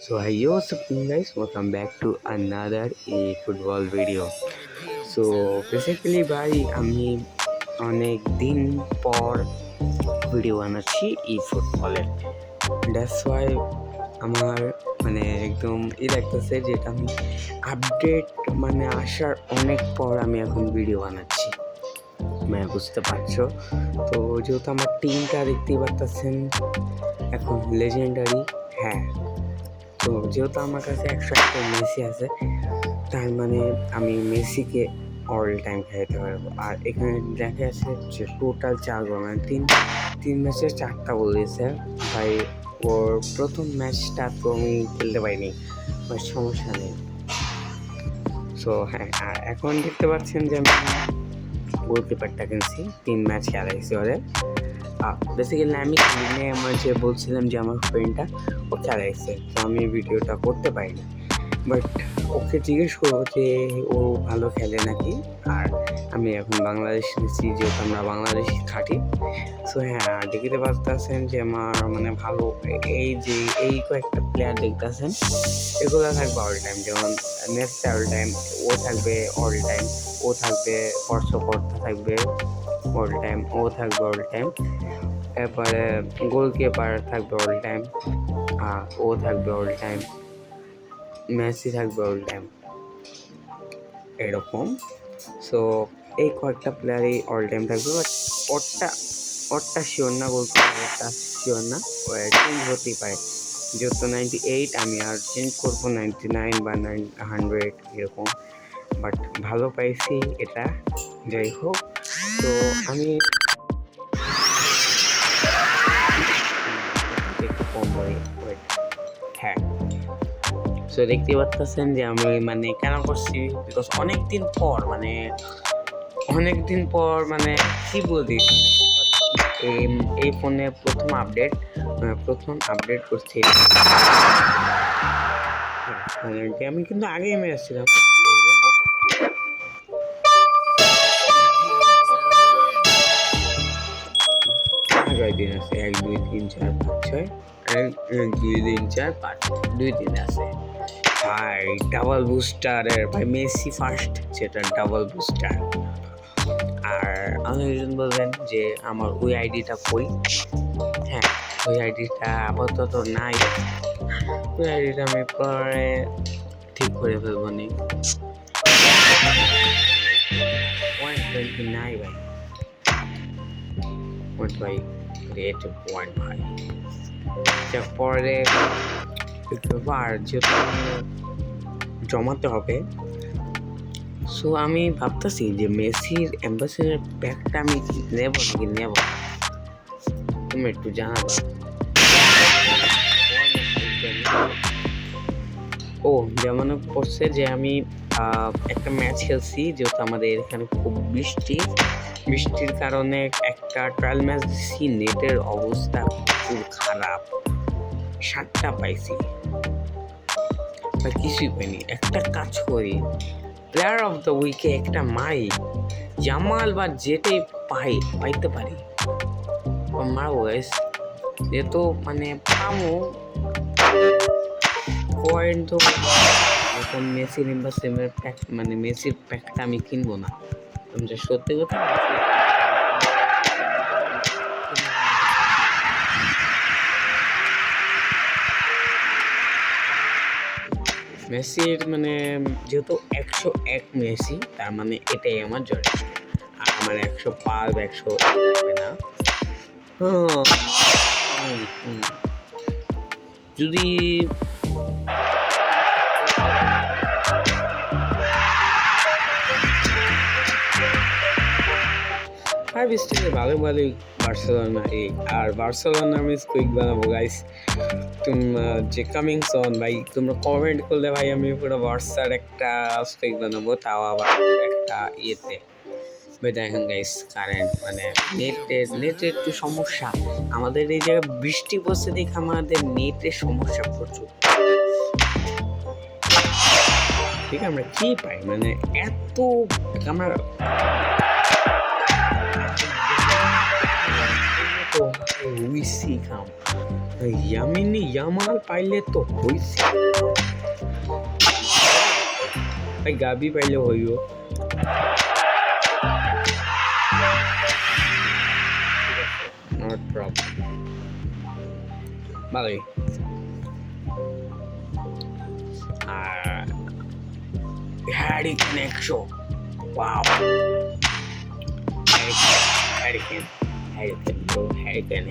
So hey, what's up guys, welcome back to another football video. So basically ভাই আমি অনেক দিন পর ভিডিও বানাচ্ছি ফুটবলের। দ্যাটস ওয়াই আমার একদম লাগতেছে যেটা আমি আপডেট আসার অনেক পর আমি এখন ভিডিও বানাচ্ছি, বুঝতে পারছো। তো যেহেতু আমার টিমটা দেখতেই পারতেছেন এখন লেজেন্ডারি, হ্যাঁ। তো যেহেতু আমার কাছে 101 মেসি আছে, তার আমি মেসিকে অল টাইম খেলাতে পারবো। আর এখানে দেখা যাচ্ছে যে টোটাল 4 গোল, তিন ম্যাচে 4টা গোল দিয়েছে ভাই। ওর প্রথম ম্যাচটা তো আমি খেলতে পারিনি, বাট সমস্যা নেই। সো হ্যাঁ, আর এখন দেখতে পাচ্ছেন যে আমি গোলকিপারটা কিনছি, 3 ম্যাচ খেলাইছি ওদের। বেসিক্যালি আমি আমার যে বলছিলাম যে আমার ফ্রেন্ডটা ও খেলাইছে, তো আমি ভিডিওটা করতে পারিনি। বাট ওকে জিজ্ঞেস করবো যে ও ভালো খেলে নাকি। আর আমি এখন বাংলাদেশ নিচ্ছি, যেহেতু আমরা বাংলাদেশি খাটি। সো হ্যাঁ, দেখতে পাচ্ছেন যে আমার ভালো এই কয়েকটা প্লেয়ার দেখতেছেন, এগুলো থাকবে অল টাইম। যেমন নেক্সট অল টাইম ও থাকবে, অল টাইম ও থাকবে, স্পর্শকর্তা থাকবে অল টাইম, ও থাকবে অল টাইম। এরপরে গোলকিপার থাকবে অল টাইম, ও থাকবে অল টাইম, মেসি থাকবে অল টাইম, এরকম। সো এই কয়েকটা প্লেয়ারই অল টাইম থাকবে। বাট ওরটা শিওর না, গোলকিপারটা শিওর না, ও চেঞ্জ হতেই পারে। যেহেতু 98, আমি আর চেঞ্জ করবো 99 বা 100 এরকম। বাট ভালো পাইছি এটা, যাই হোক। তো আমি হ্যাঁ, সো দেখতে পাচ্ছেন যে আমি কেন করছি, বিকজ অনেকদিন পর কি বলি, এই ফোনে প্রথম আপডেট করছি। আমি কিন্তু আগেই মেরেছিলাম, কয়দিন আছে, 1 2 3 4 5 6, 1 2 3 4 5 2 দিন আছে ভাই। ডাবল বুস্টারের ভাই মেসি ফার্স্ট, যেটা ডাবল বুস্টার। আর অনেকজন বলবেন যে আমার ওই আইডিটা কই। হ্যাঁ, ওই আইডিটা আপাতত নাই, ওই আইডিটা আমি পরে ঠিক করে ফেলবো। নি 120 নাই ভাই, ভাই ক্রিয়েটিভ পয়েন্ট ভাই, পরে আর যেহেতু জমাতে হবে। সো আমি ভাবতেছি যে মেসির অ্যাম্বাসেডর প্যাকটা আমি নেব নাকি নেব, তুমি একটু জানাবা। ও যেমন করছে যে আমি একটা ম্যাচ খেলছি, যেহেতু আমাদের এখানে খুব বৃষ্টির কারণে একটা ট্রায়াল ম্যাচ দিচ্ছি, নেটের অবস্থা খুব খারাপ। 7টা পাইছি, কিছুই পাইনি। একটা কাজ করি, প্লেয়ার অফ দ্য উইকে একটা জামাল বা যেটাই পাইতে পারি মারবো গাইস। যেহেতু পামো পয়েন্ট, তো এখন মেসির এম্বাসেডর প্যাক মেসির প্যাকটা আমি কিনবো না। আমি যে সত্যি কথা মেসির যেহেতু 101 মেসি, তার এটাই আমার জয়। আর আমার 105 100 লাগবে না। যদি ভালোই বার্সেলোনা। আর বার্সেলোনা আমি স্কুইক বানাবো গাইস। যে কামিং সন ভাই, তোমরা কমেন্ট করলে ভাই আমি পুরো বার্সার একটা স্কুইক বানাবো, তাও আবার একটা ইয়েতে। দেখেন গাইস, কারেন্ট নেটের একটু সমস্যা। আমাদের এই জায়গায় বৃষ্টি পড়ছে দেখে আমাদের নেটের সমস্যা প্রচুর। ঠিক, আমরা কি পাই এত আমরা তো হইছি কাম, ইয়ামিনী ইয়ামাল পাইলে তো হইছি, ভাই গাবি পাইলে হইব। নট প্রবলেম, ভালোই। আর হ্যারিকেন 100, ওয়াও, হ্যারিকেন কোন হ্যারিকেন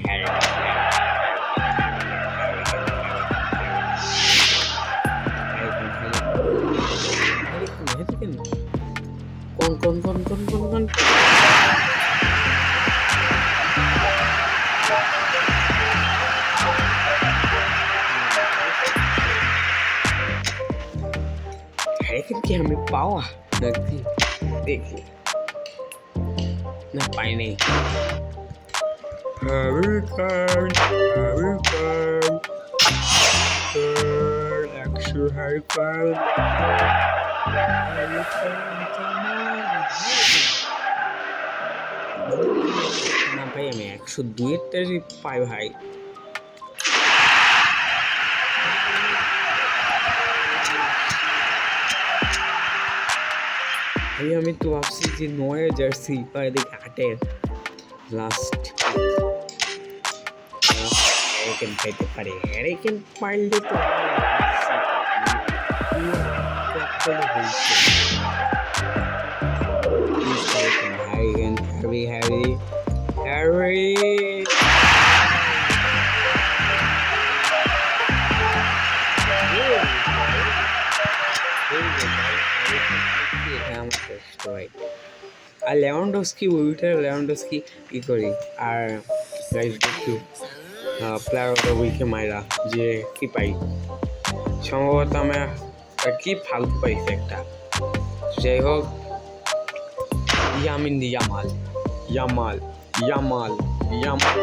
কি আমি পাওয়া নাকি দেখি না, পাই নাই। হ্যারিকেন 100 হ্যারিকেন না ভাই, আমি 102-এর পাই ভাই। আমি তো ভাবছি যে 9 জার্সি বা এদিকে 8-এর লাস্ট হ্যারিকেন পাইতে পারে। হ্যারিকেন পাইলে তো হ্যারি আর লেভানডস্কি কি করি। আর গাইস দেখি প্লেয়ার অফ দ্য উইকে মাইরা যে কি পাই, সম্ভবত আমি কি ফালতু পাইছি একটা। যাই হোক, Yamin Yamal Yamal Yamal Yamal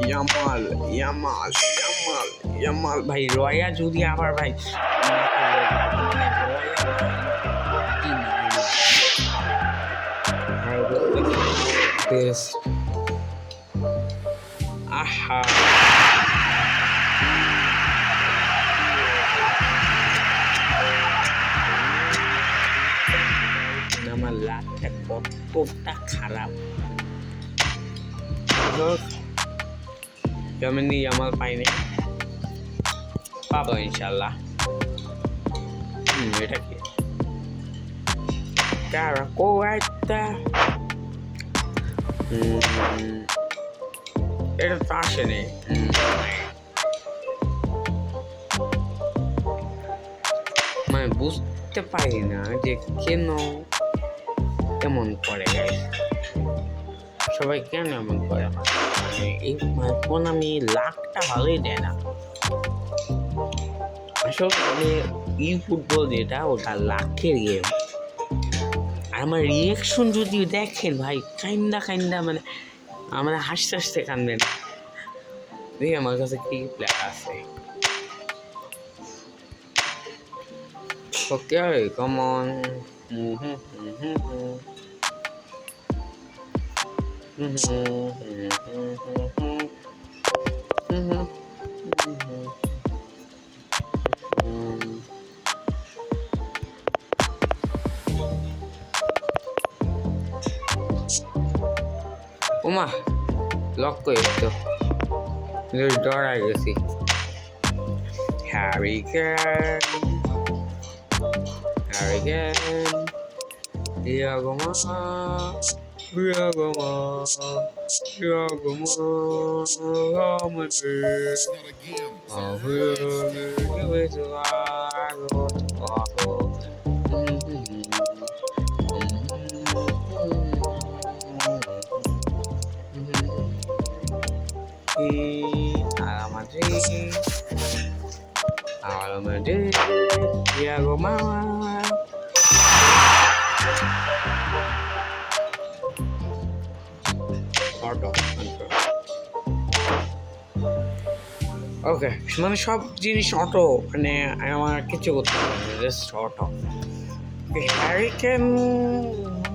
Yamal Yamal Yamal Yamal ভাই, রয়া যদি আবার ভাই আহা আমার লাকটা কতটা খারাপ। ইয়ামিনী ইয়ামাল পাইনি, পাবো ইনশাল্লাহ। এটা কি কারাকোয়াটা, এটা তো আসেনি। মানে বুঝতে পারি না যে কেন এমন করে, সবাই কেন এমন করে। এখন আমি লাখটা ভালোই দেয় না আসলে। ই ফুটবল যেটা, ওটা লাখের গেম। আর আমার রিয়েকশন যদি দেখেন ভাই, কাইন্দা মানে আমরা হাসতে কানবেন। দেখি আমার কাছে কি প্লেয়ার আছে। ওকে, কাম অন। ওমা লক করে তো ডরাই গেছি। Hurricane Diego Mama. ওকে, মানে সব জিনিস অটো, মানে আমার কিছু করতে হবে না, জাস্ট অটো। হ্যারিকেন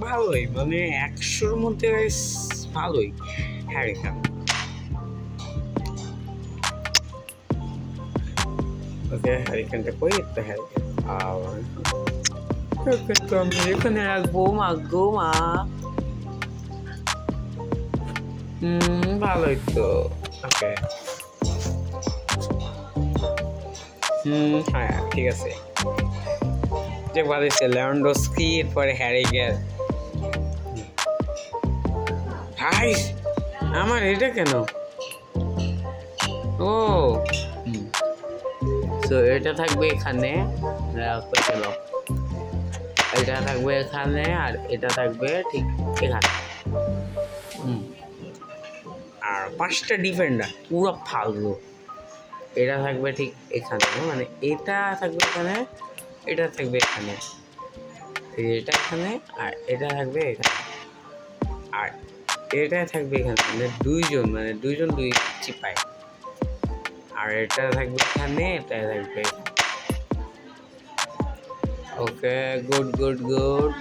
ভালোই, মানে 100-র মধ্যে ভালোই হ্যারিকেন। ওকে হারিকেনটা কই একটা হারিকেন ওকে তো আমি এখানে রাখবো মাগো মা ভালোই তো ওকে হ্যাঁ ঠিক আছে যে বলেছে লেভানডস্কি এরপরে হ্যারিকেন ভাই আমার এটা কেন ও তো এটা থাকবে এখানে এটা থাকবে এখানে আর এটা থাকবে ঠিক এখানে আর 5টা ডিফেন্ডার পুরো ফালতু এটা থাকবে ঠিক এখানে মানে এটা থাকবে এখানে এটা থাকবে এখানে এটা এখানে আর এটা থাকবে এখানে আর এটা থাকবে এখানে মানে দুইজন দুই চিপায় আর এটা থাকবে এখানে এটা থাকবে ওকে গুড গুড গুড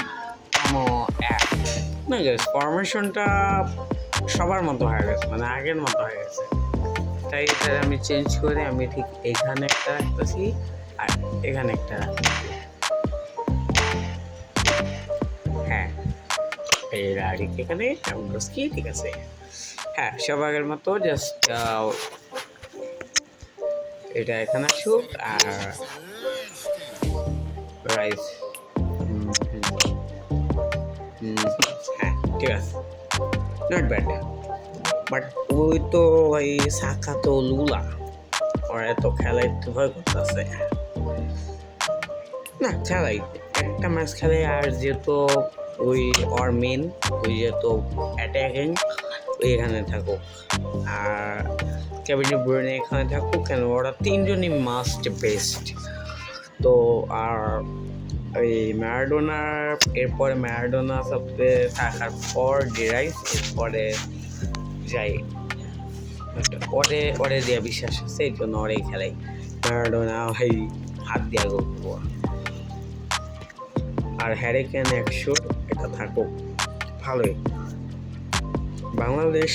না গেছে ফরমেশনটা সবার মতো হয়ে গেছে মানে আগের মতো হয়ে গেছে তাই এটা আমি চেঞ্জ করে আমি ঠিক এখানে একটা রাখতেছি আর এখানে একটা রাখতেছি হ্যাঁ এখানে কি ঠিক আছে হ্যাঁ সব আগের মতো জাস্ট এটা এখানে আসুক আর রাইস হ্যাঁ ঠিক আছে নট ব্যাড বাট ওই তো ভাই শাখা তো লুলা ওরা তো খেলাই তো ভয় করতেছে না খেলাই একটা ম্যাচ খেলে আর যেহেতু ওই ওর মেন ওই যেহেতু অ্যাটাকিং ওই এখানে থাকুক আর কেভিন ব্রুইনে এখানে থাকুক কেন ওরা তিনজনই মাস্ট বেস্ট তো আর ওই ম্যারাডোনার এরপরে ম্যারাডোনা সবচেয়ে থাকার পর ডিরাইস এরপরে যাই ওরে দেওয়া বিশ্বাস আছে এই জন্য ওরেই খেলাই ম্যারাডোনা ভাই হাত দেওয়া করবো আর হ্যারিকেন 100 এটা থাকুক ভালোই বাংলাদেশ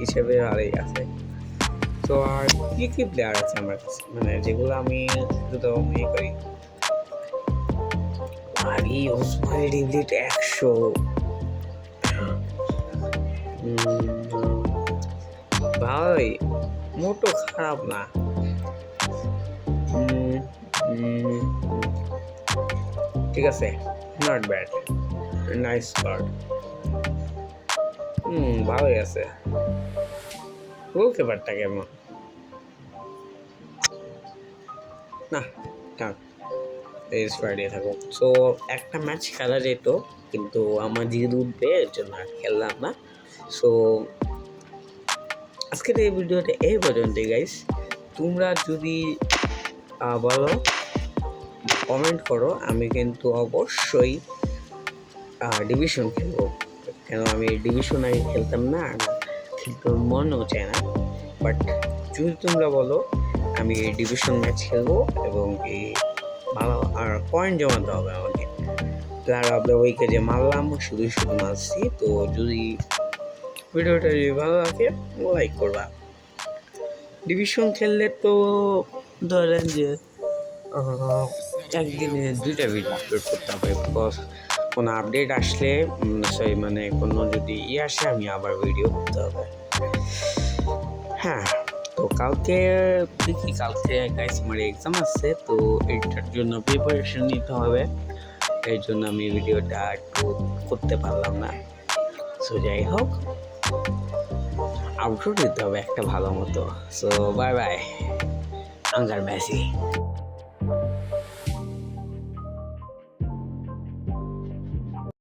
হিসেবে আরই আছে তো আর কি প্লেয়ার আছে আমার কাছে মানে যেগুলো আমি শুধু ইয়ে করি আরে ওসমান ডিভিলিট 100 ভাই মোটো খারাপ না ঠিক আছে নট ব্যাড নাইস কার্ড ভালোই আছে গোলকিপারটা কেমন না থাক এস ফ্রাইডে থাকুক সো একটা ম্যাচ খেলা যেত কিন্তু আমার জিদ উঠবে এর জন্য আর খেললাম না সো আজকের এই ভিডিওটা এই পর্যন্তই গাইস তোমরা যদি বলো কমেন্ট করো আমি কিন্তু অবশ্যই ডিভিশন খেলবো কেন আমি ডিভিশন আগে খেলতাম না খেলতে মনও চায় না বাট যদি তোমরা বলো আমি ডিভিশন ম্যাচ খেলবো এবং এই ভালো আর পয়েন্ট জমাতে হবে আমাকে প্লেয়ার অফ দ্য উইকে যে মারলাম শুধু মারছি তো যদি ভিডিওটা যদি ভালো লাগে লাইক করবা ডিভিশন খেললে তো ধরেন যে একদিনে 2টা ভিডিও আপলোড করতে হবে বিকজ কোনো আপডেট আসলে মানে কোনো যদি আসে আমি আবার ভিডিও করতে হবে হ্যাঁ তো কালকে দেখি কালকে গাইস আমার এক্সাম আছে তো এটার জন্য প্রিপারেশন নিতে হবে এই জন্য আমি ভিডিওটা একটু করতে পারলাম না সো যাই হোক আউটরো দিতে হবে একটা ভালো মতো সো বাই বাই আঙ্গার মেসি